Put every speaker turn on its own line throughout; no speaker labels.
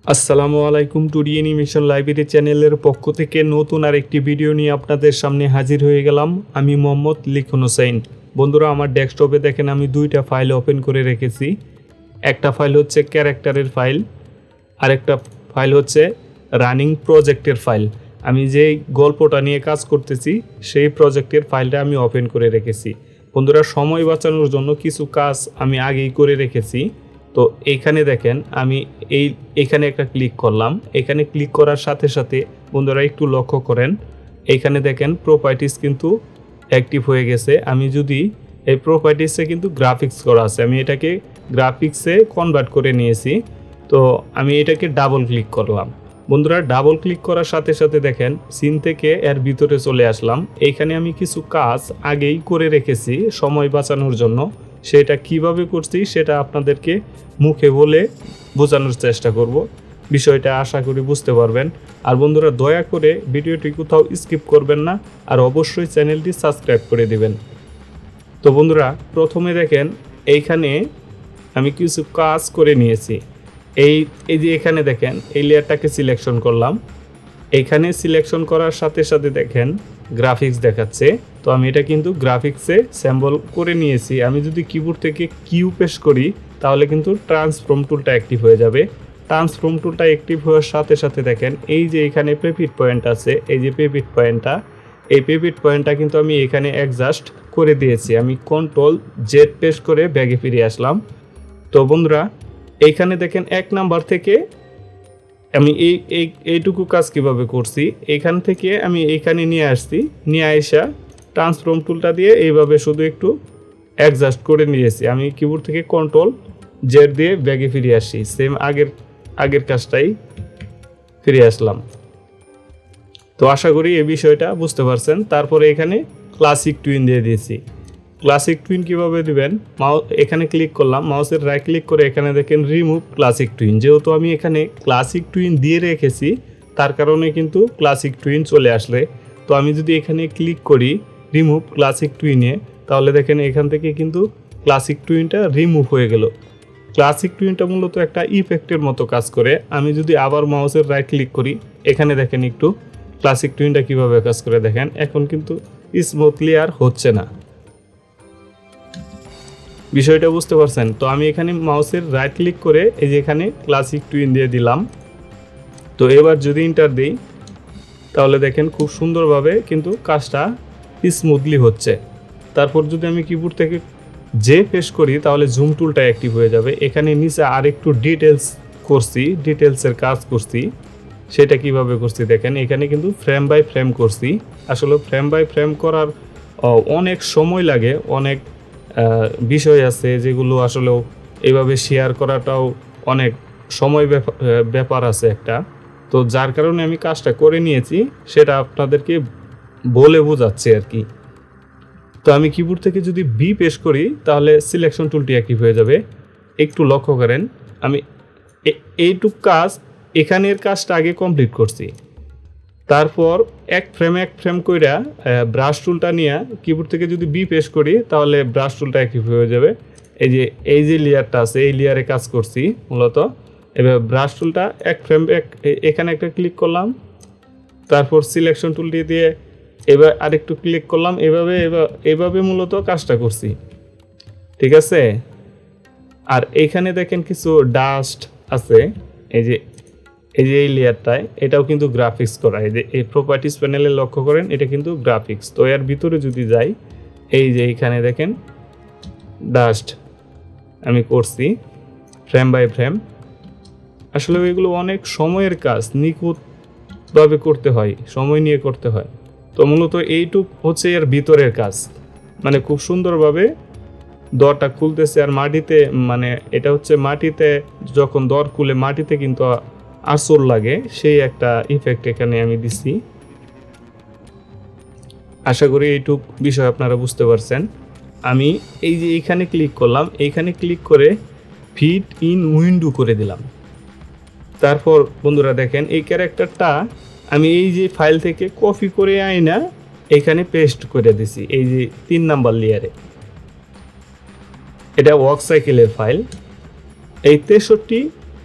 আসসালামু আলাইকুম। টুডি animation library চ্যানেলের পক্ষ থেকে নতুন আরেকটি ভিডিও নিয়ে আপনাদের সামনে হাজির হয়ে গেলাম। আমি মোহাম্মদ লিখন হোসেন। বন্ধুরা, আমার ডেস্কটপে দেখেন আমি দুইটা ফাইল ওপেন করে রেখেছি। একটা ফাইল হচ্ছে ক্যারেক্টারের ফাইল, আরেকটা ফাইল হচ্ছে রানিং প্রজেক্টের ফাইল। আমি যে গল্পটা নিয়ে কাজ করতেছি সেই প্রজেক্টের ফাইলটা আমি ওপেন করে রেখেছি। বন্ধুরা, সময় বাঁচানোর জন্য কিছু কাজ আমি আগেই করে রেখেছি। তো এইখানে দেখেন আমি এইখানে একটা ক্লিক করলাম। এখানে ক্লিক করার সাথে সাথে বন্ধুরা একটু লক্ষ্য করেন, এইখানে দেখেন প্রপার্টিস কিন্তু অ্যাক্টিভ হয়ে গেছে। আমি যদি এই প্রপার্টিসে কিন্তু গ্রাফিক্স করা আছে, আমি এটাকে গ্রাফিক্সে কনভার্ট করে নিয়েছি। তো আমি এটাকে ডাবল ক্লিক করলাম। বন্ধুরা, ডাবল ক্লিক করার সাথে সাথে দেখেন সিন থেকে এর ভিতরে চলে আসলাম। এইখানে আমি কিছু কাজ আগেই করে রেখেছি সময় বাঁচানোর জন্য। সেটা কিভাবে করছি সেটা আপনাদেরকে মুখে বলে বোঝানোর চেষ্টা করব। বিষয়টা আশা করি বুঝতে পারবেন। আর বন্ধুরা, দয়া করে ভিডিওটি কোথাও স্কিপ করবেন না, আর অবশ্যই চ্যানেলটি সাবস্ক্রাইব করে দিবেন। তো বন্ধুরা, প্রথমে দেখেন এইখানে আমি কিছু কাজ করে নিয়েছি। এই যে এখানে দেখেন এই লেয়ারটাকে সিলেকশন করলাম। এইখানে সিলেকশন করার সাথে সাথে দেখেন গ্রাফিক্স দেখাচ্ছে। তো আমি এটা কিন্তু গ্রাফিক্সে স্যাম্বল করে নিয়েছি। আমি যদি কিবোর্ড থেকে কিউ প্রেস করি তাহলে কিন্তু ট্রান্সফর্ম টুলটা অ্যাক্টিভ হয়ে যাবে। ট্রান্সফর্ম টুলটা অ্যাক্টিভ হওয়ার সাথে সাথে দেখেন এই যে এখানে পেপিট পয়েন্ট আছে, এই যে পেপিট পয়েন্টটা, এই পেপিট পয়েন্টটা কিন্তু আমি এখানে অ্যাডজাস্ট করে দিয়েছি। আমি কন্ট্রোল জেড প্রেস করে ব্যাগে ফিরে আসলাম। তো বন্ধুরা, এইখানে দেখেন 1 নাম্বার থেকে আমি এইটুকু কাজ কিভাবে করছি, এখান থেকে আমি এইখানে নিয়ে আসছি। নিয়ে আসা ট্রান্সফর্ম টুলটা দিয়ে এইভাবে শুধু একটু অ্যাডজাস্ট করে নিয়েছি। আমি কিবোর্ড থেকে কন্ট্রোল জেড দিয়ে ব্যাগে ফিরে আসি, সেম আগের কাজটাই ফিরে আসলাম। তো আশা করি এই বিষয়টা বুঝতে পারছেন। তারপরে এখানে ক্লাসিক টুইন দিয়ে দিয়েছি। ক্লাসিক টুইন কীভাবে দিবেন, এখানে ক্লিক করলাম, মাউসের রাইট ক্লিক করে এখানে দেখেন রিমুভ ক্লাসিক টুইন। যেহেতু আমি এখানে ক্লাসিক টুইন দিয়ে রেখেছি তার কারণে কিন্তু ক্লাসিক টুইন চলে আসলে। তো আমি যদি এখানে ক্লিক করি রিমুভ ক্লাসিক টুইনে, তাহলে দেখেন এখান থেকে কিন্তু ক্লাসিক টুইনটা রিমুভ হয়ে গেল। ক্লাসিক টুইনটা মূলত একটা ইফেক্টের মতো কাজ করে। আমি যদি আবার মাউসের রাইট ক্লিক করি, এখানে দেখেন একটু ক্লাসিক টুইনটা কীভাবে কাজ করে দেখেন। এখন কিন্তু স্মুথলি আর হচ্ছে না। বিষয়টা বুঝতে পারছেন? তো আমি এখানে মাউসের রাইট ক্লিক করে এই যে এখানে ক্লাসিক টুইন দিয়ে দিলাম। তো এবার যদি এন্টার দিই তাহলে দেখেন খুব সুন্দরভাবে কিন্তু কাজটা স্মুথলি হচ্ছে। তারপর যদি আমি কিবোর্ড থেকে যে প্রেস করি তাহলে জুম টুলটা অ্যাক্টিভ হয়ে যাবে। এখানে নিচে আরেকটু ডিটেলসের কাজ করছি। সেটা কিভাবে করছি দেখেন, এখানে কিন্তু ফ্রেম বাই ফ্রেম করছি। আসলে ফ্রেম বাই ফ্রেম করার অনেক সময় লাগে, অনেক বিষয় আছে যেগুলো আসলে এইভাবে শেয়ার করাটাও অনেক সময় ব্যাপার আছে একটা। তো যার কারণে আমি কাজটা করে নিয়েছি, সেটা আপনাদেরকে বলে বোঝাচ্ছি আর কি। তো আমি কিবোর্ড থেকে যদি বি প্রেস করি তাহলে সিলেকশন টুলটি অ্যাক্টিভ হয়ে যাবে। একটু লক্ষ্য করেন, আমি এইটুক কাজ এখানের কাজটা আগে কমপ্লিট করছি। তারপর এক ফ্রেম কইরা ব্রাশ টুলটা নিয়ে কিবোর্ড থেকে যদি বি প্রেস করি তাহলে ব্রাশ টুলটা অ্যাক্টিভ হয়ে যাবে। এই যে লেয়ারটা আছে এই লেয়ারে কাজ করছি মূলত। এবার ব্রাশ টুলটা এখানে একটা ক্লিক করলাম, তারপর সিলেকশন টুলটি দিয়ে এবার আরেকটু ক্লিক করলাম। এভাবে মূলত কাজটা করছি, ঠিক আছে। আর এইখানে দেখেন কিছু ডাস্ট আছে, এই লেয়ারটায়, এটাও কিন্তু গ্রাফিক্স করা। এই প্রপার্টিস প্যানেলে লক্ষ্য করেন, এটা কিন্তু গ্রাফিক্স। তো এর ভিতরে যদি যাই, এই যে এইখানে দেখেন ডাস্ট আমি করছি ফ্রেম বাই ফ্রেম। আসলে এগুলো অনেক সময়ের কাজ, নিখুঁতভাবে করতে হয়, সময় নিয়ে করতে হয়। তো মূলত এইটুক হচ্ছে এর ভিতরের কাজ, মানে খুব সুন্দরভাবে দরটা খুলতেছে। আর মাটিতে, মানে এটা হচ্ছে মাটিতে যখন দর খুলে মাটিতে কিন্তু আসর লাগে, সেই একটা ইফেক্ট এখানে আমি দিছি। আশা করি এইটুক বিষয় আপনারা বুঝতে পারছেন। আমি এই যে এইখানে ক্লিক করলাম, এইখানে ক্লিক করে ফিট ইন উইন্ডো করে দিলাম। তারপর বন্ধুরা দেখেন এই ক্যারেক্টারটা আমি এই যে ফাইল থেকে কপি করে আইনা এখানে পেস্ট করে দিছি এই যে 3 নাম্বার লেয়ারে। এটা ওয়ার্ক সাইকেলের ফাইল। এই 63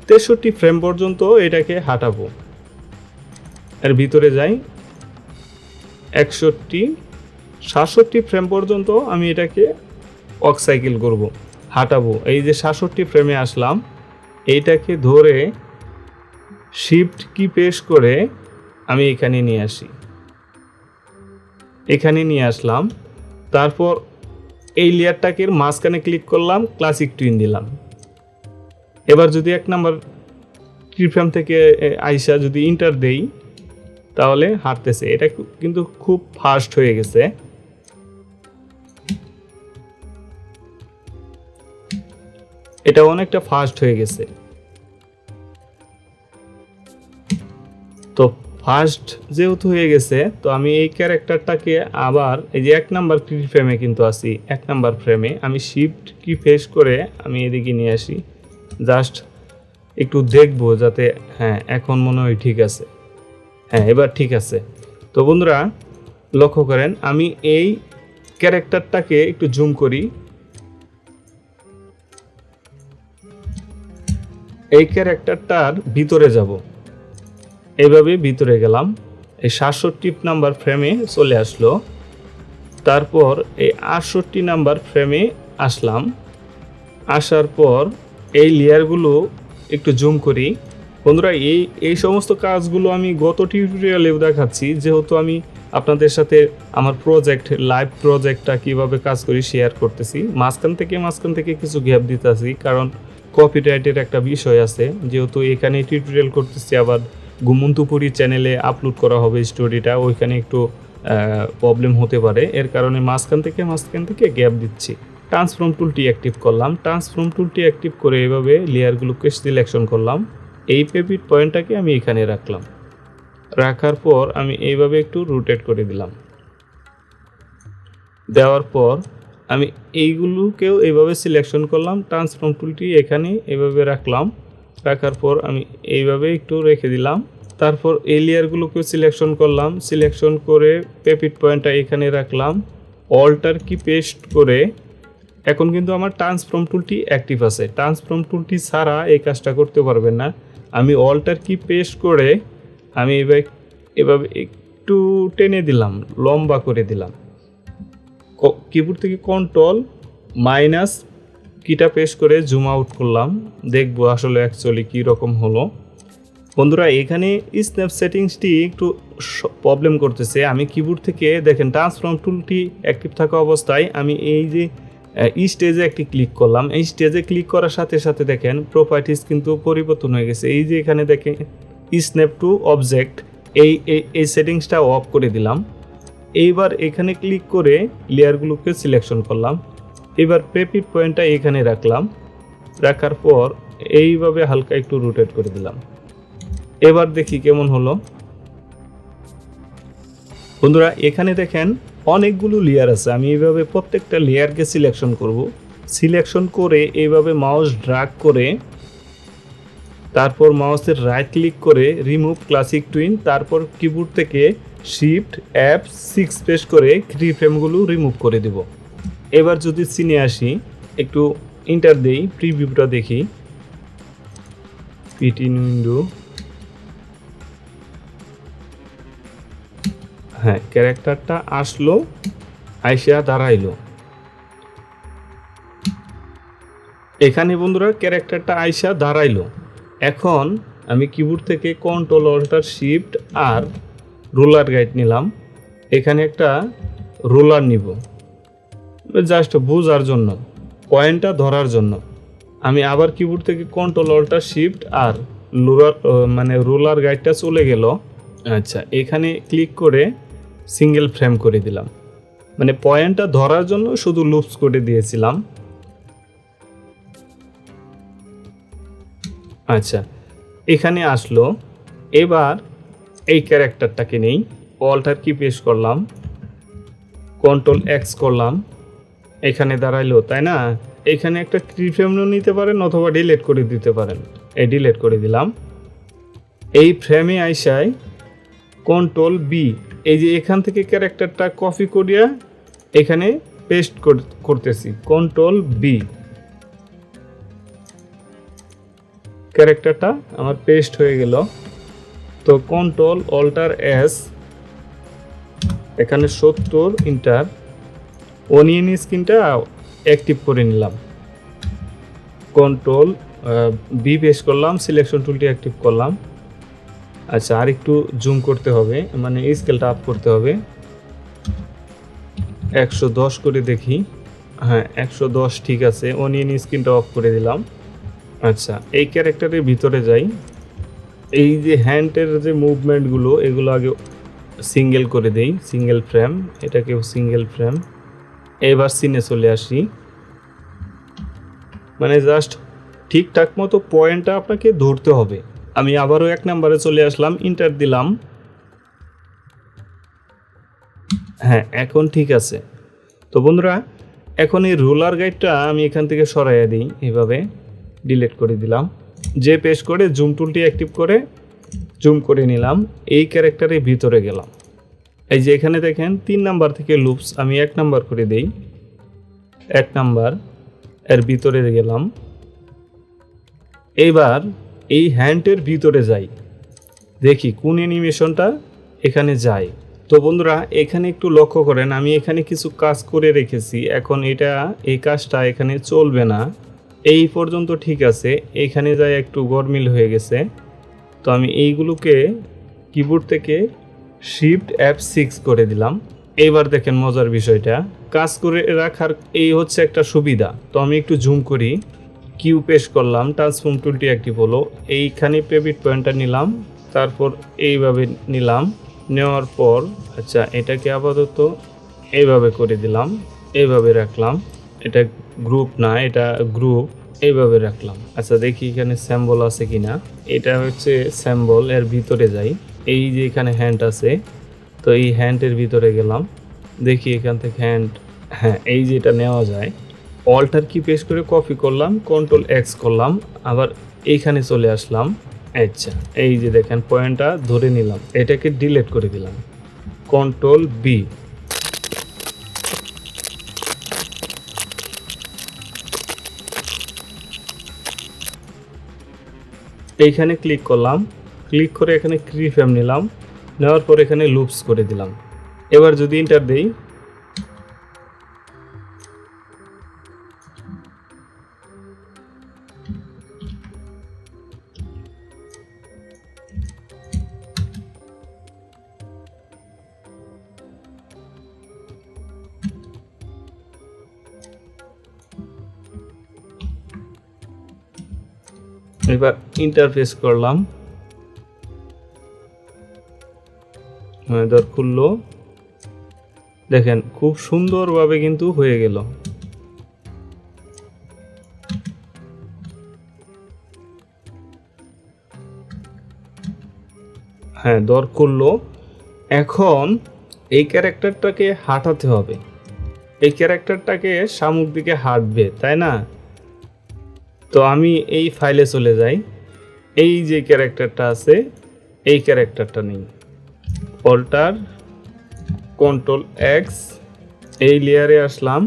63 ফ্রেম পর্যন্ত এটাকে হাঁটাবো। এর ভিতরে যাই, 67 ফ্রেম পর্যন্ত আমি এটাকে ওয়াক সাইকেল করব, হাঁটাবো। এই যে 67 ফ্রেমে আসলাম, এইটাকে ধরে শিফট কি প্রেস করে আমি এখানে নিয়ে আসি, এখানে নিয়ে আসলাম। তারপর এই লেয়ারটাকে মাঝখানে ক্লিক করলাম, ক্লাসিক টুইন দিলাম। এবার যদি 1 নাম্বার কিফ্রেম থেকে আইসা যদি ইন্টার দেই তাহলে হাঁটতেছে। এটা কিন্তু খুব ফাস্ট হয়ে গেছে। এটা অনেকটা ফাস্ট হয়ে গেছে। তো ফাস্ট যেহেতু হয়ে গেছে, তো আমি এই ক্যারেক্টারটাকে আবার এই যে 1 নাম্বার কি ফ্রেমে কিন্তু আছি, 1 নাম্বার ফ্রেমে আমি শিফট কি প্রেস করে আমি এদিকে নিয়ে আসি। জাস্ট একটু দেখবো যাতে, হ্যাঁ এখন মনে হয় ঠিক আছে, হ্যাঁ এবার ঠিক আছে। তো বন্ধুরা লক্ষ্য করেন, আমি এই ক্যারেক্টারটাকে একটু জুম করি। এই ক্যারেক্টারটার ভিতরে যাব, এইভাবে ভিতরে গেলাম, এই 67 নাম্বার ফ্রেমে চলে আসলো। তারপর এই 68 নাম্বার ফ্রেমে আসলাম। আসার পর এই লেয়ারগুলো একটু জুম করি। বন্ধুরা এই সমস্ত কাজগুলো আমি গত টিউটোরিয়ালেও দেখাচ্ছি, যেহেতু আমি আপনাদের সাথে আমার প্রজেক্ট, লাইভ প্রজেক্টটা কিভাবে কাজ করি শেয়ার করতেছি। মাঝখান থেকে কিছু গ্যাপ দিতেছি, কারণ কপিরাইটের একটা বিষয় আছে। যেহেতু এখানে টিউটোরিয়াল করতেছি, আবার গুমন্তপুরি চ্যানেলে আপলোড করা হবে স্টোরিটা, ওইখানে একটু প্রবলেম হতে পারে। এর কারণে মাঝখান থেকে গ্যাপ দিচ্ছি। ট্রান্সফর্ম টুলটি অ্যাক্টিভ করলাম। ট্রান্সফর্ম টুলটি অ্যাক্টিভ করে এভাবে লেয়ারগুলোকে সিলেকশন করলাম। এই পেপিট পয়েন্টটাকে আমি এখানে রাখলাম। রাখার পর আমি এইভাবে একটু রোটেট করে দিলাম। দেওয়ার পর আমি এইগুলোকেও এইভাবে সিলেকশন করলাম। ট্রান্সফর্ম টুলটি এখানে এইভাবে রাখলাম। রাখার পর আমি এইভাবে একটু রেখে দিলাম। তারপর এই লেয়ারগুলোকেও সিলেকশন করলাম। সিলেকশন করে পেপিট পয়েন্টটা এখানে রাখলাম। অল্টার কি পেস্ট করে, এখন কিন্তু আমার ট্রান্সফর্ম টুলটি অ্যাক্টিভ আছে। ট্রান্সফর্ম টুলটি ছাড়া এই কাজটা করতে পারবেন না। আমি অল্টার কি পেস্ট করে আমি এভাবে একটু টেনে দিলাম, লম্বা করে দিলাম। কিবোর্ড থেকে কন্ট্রোল মাইনাস কিটা পেস্ট করে জুম আউট করলাম, দেখবো আসলে অ্যাকচুয়ালি কী রকম হলো। বন্ধুরা এখানে স্ন্যাপ সেটিংসটি একটু প্রবলেম করতেছে। আমি কিবোর্ড থেকে দেখেন ট্রান্সফর্ম টুলটি অ্যাক্টিভ থাকা অবস্থায় আমি এই যে স্টেজে একটি ক্লিক করলাম। এই স্টেজে ক্লিক করার সাথে সাথে দেখেন প্রপার্টিস কিন্তু পরিবর্তন হয়ে গেছে। এই যে এখানে দেখেন স্ন্যাপ টু অবজেক্ট, এই সেটিংসটা অফ করে দিলাম। এইবার এখানে ক্লিক করে লেয়ারগুলোকে সিলেকশন করলাম। এবার পেপিট পয়েন্টটা এখানে রাখলাম। রাখার পর এইভাবে হালকা একটু রোটেট করে দিলাম। এবার দেখি কেমন হলো। বন্ধুরা এখানে দেখেন অনেকগুলো লেয়ার আছে। আমি এইভাবে প্রত্যেকটা লেয়ারকে সিলেকশন করব। সিলেকশন করে এইভাবে মাউস ড্র্যাগ করে, তারপর মাউসের রাইট ক্লিক করে রিমুভ ক্লাসিক টুইন, তারপর কিবোর্ড থেকে শিফট F6 প্রেস করে ফ্রি ফ্রেমগুলো রিমুভ করে দেব। এবার যদি সিনে আসি, একটু ইন্টার দেই, প্রিভিউটা দেখি, পিটিন উইন্ডো, হ্যাঁ ক্যারেক্টারটা আসলো, আইসা দাঁড়াইলো। এখানে বন্ধুরা ক্যারেক্টারটা আইসা দাঁড়াইলো। এখন আমি কিবোর্ড থেকে কন্ট্রোল অল্টার শিফট আর রোলার গাইড নিলাম। এখানে একটা রোলার নিব, জাস্ট বোঝার জন্য, পয়েন্টটা ধরার জন্য। আমি আবার কিবোর্ড থেকে কন্ট্রোল অল্টার শিফট আর রোলার গাইডটা চলে গেল। আচ্ছা, এখানে ক্লিক করে সিঙ্গেল ফ্রেম করে দিলাম, মানে পয়েন্টটা ধরার জন্য শুধু লুপস করে দিয়েছিলাম। আচ্ছা, এখানে আসলো। এবার এই ক্যারেক্টারটাকে নেই, অল্টার কি প্রেস করলাম, কন্ট্রোল X করলাম, এখানে দাঁড়াইলো, তাই না? এখানে একটা ফ্রেমও নিতে পারেন অথবা ডিলিট করে দিতে পারেন। এই ডিলিট করে দিলাম। এই ফ্রেমে আইসায় কন্ট্রোল B, এই যে এখান থেকে ক্যারেক্টারটা কপি করিয়া এখানে পেস্ট করতেছি, কন্ট্রোল B। ক্যারেক্টারটা আমার পেস্ট হয়ে গেল। তো কন্ট্রোল অল্টার এস, এখানে 70 ইন্টার, অনিয়ন স্ক্রিনটা অ্যাক্টিভ করে নিলাম। কন্ট্রোল বি পেস্ট করলাম, সিলেকশন টুলটি অ্যাক্টিভ করলাম। আচ্ছা, আর একটু জুম করতে হবে, মানে স্কেলটা আপ করতে হবে। 110 করে দেখি। হ্যাঁ, 110 ঠিক আছে। অনিয়ন স্ক্রিনটা অফ করে দিলাম। আচ্ছা, এই ক্যারেক্টারের ভিতরে যাই। এই যে হ্যান্ডের যে মুভমেন্টগুলো, এগুলো আগে সিঙ্গেল করে দেই, সিঙ্গেল ফ্রেম, এটাকেও সিঙ্গেল ফ্রেম। এবার সিনে চলে আসি, মানে জাস্ট ঠিকঠাক মতো পয়েন্টটা আপনাকে ধরতে হবে। আমি আবারও 1 নম্বরে চলে আসলাম, ইন্টার দিলাম। হ্যাঁ, এখন ঠিক আছে। তো বন্ধুরা, এখন এই রোলার গাইডটা আমি এখান থেকে সরাইয়া দিই, এইভাবে ডিলিট করে দিলাম। যে পেস্ট করে জুম টুলটি অ্যাক্টিভ করে জুম করে নিলাম। এই ক্যারেক্টারের ভিতরে গেলাম। এই যে এখানে দেখেন 3 নাম্বার থেকে লুপস, আমি 1 নাম্বার করে দেই। 1 নাম্বার এর ভিতরে গেলাম। এইবার এই হ্যান্ডের ভিতরে যাই, দেখি কোন অ্যানিমেশনটা এখানে যায়। তো বন্ধুরা, এখানে একটু লক্ষ্য করেন, আমি এখানে কিছু কাজ করে রেখেছি। এখন এই কাজটা এখানে চলবে না। এই পর্যন্ত ঠিক আছে, এখানে যায় একটু গরমিল হয়ে গেছে। তো আমি এইগুলোকে কিবোর্ড থেকে শিফট F6 করে দিলাম। এইবার দেখেন মজার বিষয়টা, কাজ করে রাখার এই হচ্ছে একটা সুবিধা। তো আমি একটু জুম করি, কিউ পেস্ট করলাম, ট্রান্সফর্ম টুলটি অ্যাক্টিভ হলো। এইখানে পেভিট পয়েন্টটা নিলাম, তারপর এইভাবে নিলাম। নেওয়ার পর আচ্ছা, এটাকে আপাতত এইভাবে করে দিলাম, এইভাবে রাখলাম। এটা গ্রুপ না, এটা গ্রুপ, এইভাবে রাখলাম। আচ্ছা, দেখি এখানে স্যাম্বল আছে কিনা। এটা হচ্ছে স্যাম্বল, এর ভিতরে যাই। এই যে এখানে হ্যান্ড আছে, তো এই হ্যান্ডের ভিতরে গেলাম, দেখি এখান থেকে হ্যান্ড, হ্যাঁ এই যে এটা নেওয়া যায়। অল্টার কি পেস্ট করে কপি করলাম, কন্ট্রোল এক্স করলাম, আবার এইখানে চলে আসলাম। আচ্ছা, এই যে দেখেন পয়েন্টটা ধরে নিলাম, এটাকে ডিলিট করে দিলাম, কন্ট্রোল বি। এইখানে ক্লিক করলাম, ক্লিক করে এখানে ক্রি ফ্রেম নিলাম, নেওয়ার পর এখানে লুপস করে দিলাম। এবার যদি ইন্টার দেই, এবার ইন্টারফেস করলাম, ধর খুললো। দেখেন খুব সুন্দরভাবে কিন্তু হয়ে গেল। হ্যাঁ, দর করলো। এখন এই ক্যারেক্টারটাকে হাঁটাতে হবে, এই ক্যারেক্টারটাকে সামুখ দিকে হাঁটবে, তাই না? তো আমি এই ফাইলে চলে যাই, এই যে ক্যারেক্টারটা আছে এই ক্যারেক্টারটা নেই, অল্টার কন্ট্রোল এক্স, এই লেয়ারে আসলাম,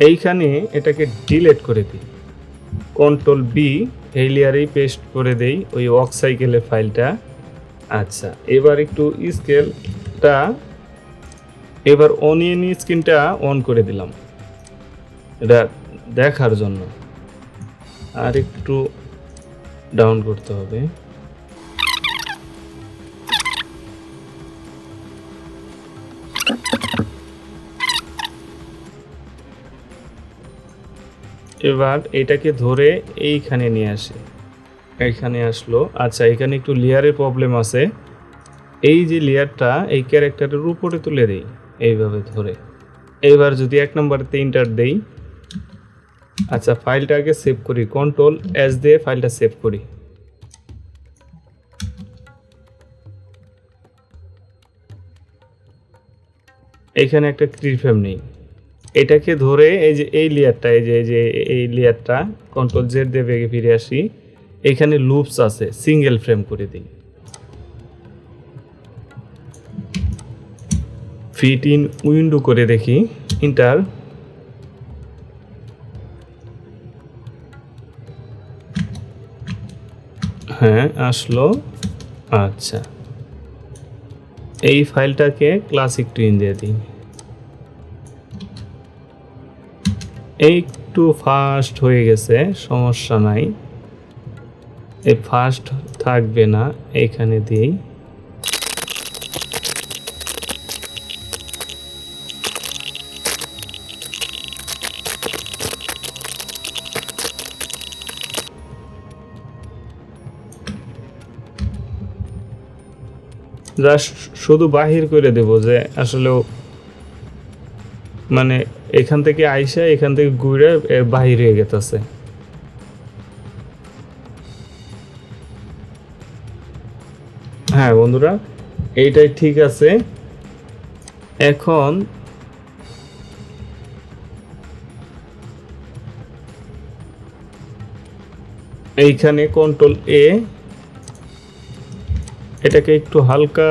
এইখানে এটাকে ডিলিট করে দিই, কন্ট্রোল বি, এই লেয়ারেই পেস্ট করে দেই ওই ওয়ার্ক সাইকেলের ফাইলটা। আচ্ছা, এবার একটু স্কেলটা, এবার অনিয়ন স্ক্রিনটা অন করে দিলাম এটা দেখার জন্য, আর একটু ডাউন করতে হবে। এবার এটাকে ধরে এইখানে নিয়ে আসি, এইখানে আসলো। আচ্ছা, এখানে একটু লেয়ারের প্রবলেম আছে, এই যে লেয়ারটা এই ক্যারেক্টারের উপরে তুলে দেই এইভাবে ধরে। এবার যদি 1 নম্বরতে ইন্টার দেই, আচ্ছা ফাইলটা আগে সেভ করি, কন্ট্রোল এস দিয়ে ফাইলটা সেভ করি। এইখানে একটা কিফ্রেম নেই, এটাকে ধরে এই যে এই লেয়ারটা, এই লেয়ারটা কন্ট্রোল জেড দিয়ে বেগে ফিরে আসি, এখানে লুপস আছে, সিঙ্গেল ফ্রেম করে দিই। ফিট ইন উইন্ডো করে দেখি, ইন্টার। হ্যাঁ আসলো। আচ্ছা, এই ফাইলটাকে ক্লাসিক টুইন দিয়ে দিই। একটু ফাস্ট হয়ে গেছে, সমস্যা নাই, এই ফাস্ট থাকবে না, এইখানে দিই। জাস্ট শুধু বাহির করে দেব যে আসলে মানে এখান থেকে আইসা এখান থেকে ঘুরে এর বাহির হয়ে গেছে। হ্যাঁ বন্ধুরা, এইটাই ঠিক আছে। এখন এইখানে কন্ট্রোল এ, এটাকে একটু হালকা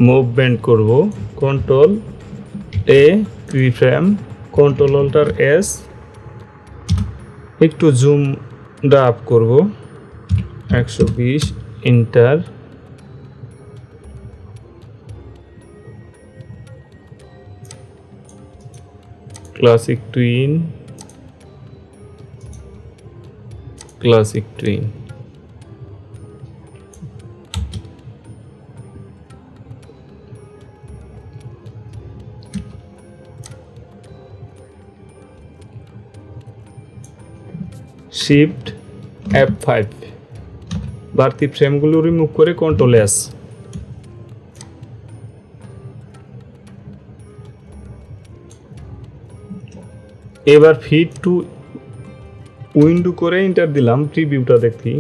মুভমেন্ট করব। কন্ট্রোল এ কিফ্রেম, কন্ট্রোল অল্টার এস, একটু জুম আপ করব 120, enter. Classic twin, classic twin. Shift F5, বাড়তি ফ্রেমগুলো রিমুভ করে কন্ট্রোল এস। এবার ফিট টু উইন্ডো করে এন্টার দিলাম প্রিভিউটা দেখি।